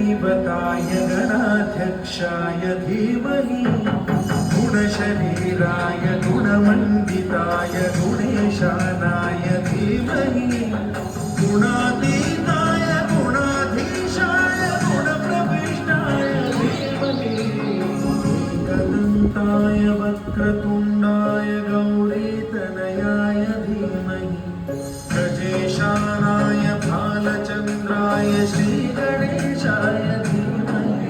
गुरुदैवताय गणाध्यक्षाय धीमहि गुणशरीराय गुणमण्डिताय गुणेशानाय धीमहि गुणातीताय गुणाधीशाय गुणप्रविष्टाय धीमहि एकदन्ताय वक्रतुण्डाय गौरीतनयाय धीमहि गजेशानाय भालचन्द्राय श्रीगणेशाय धीमहि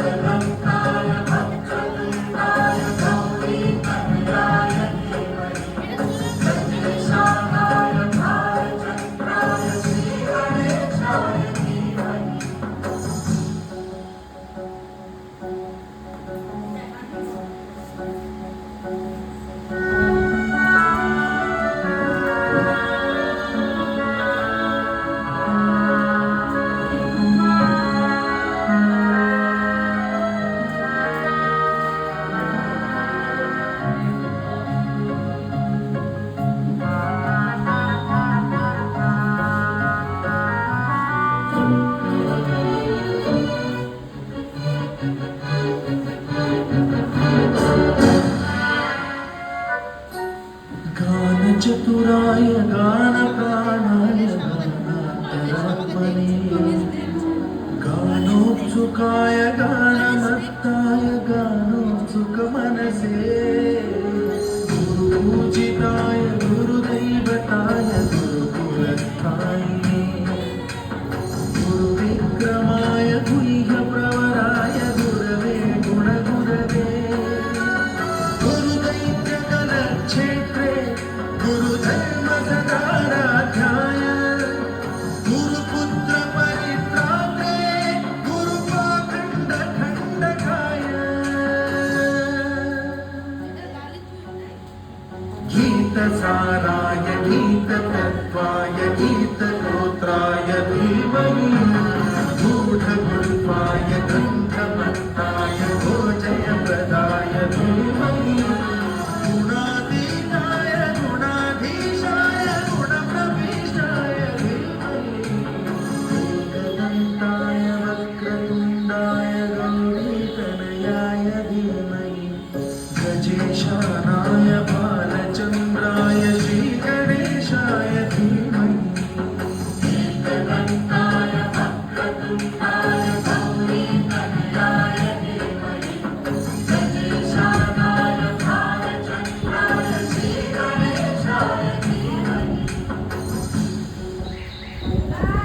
एकदन्ताय वक्रतुण्डाय गौरीतनयाय धीमहि गजेशानाय भालचन्द्राय श्रीगणेशाय धीमहि गानचतुराय गानप्राणाय गानान्तरात्मने गानोत्सुकाय गानमत्ताय गानोत्सुकमनसे गुरुपूजिताय गुरुदैवताय गुरुकुलस्थायिने गुरुविक्रमाय गुह्यप्रवराय गुरवे गुणगुरवे गुरुदैत्यकलक्षेत्रे गुरुधर्मसदाराध्याय गुरुपुत्रपरित्रात्रे गुरुपाखण्डखण्डकाय गीतसाराय गीततत्त्वाय गीतगोत्राय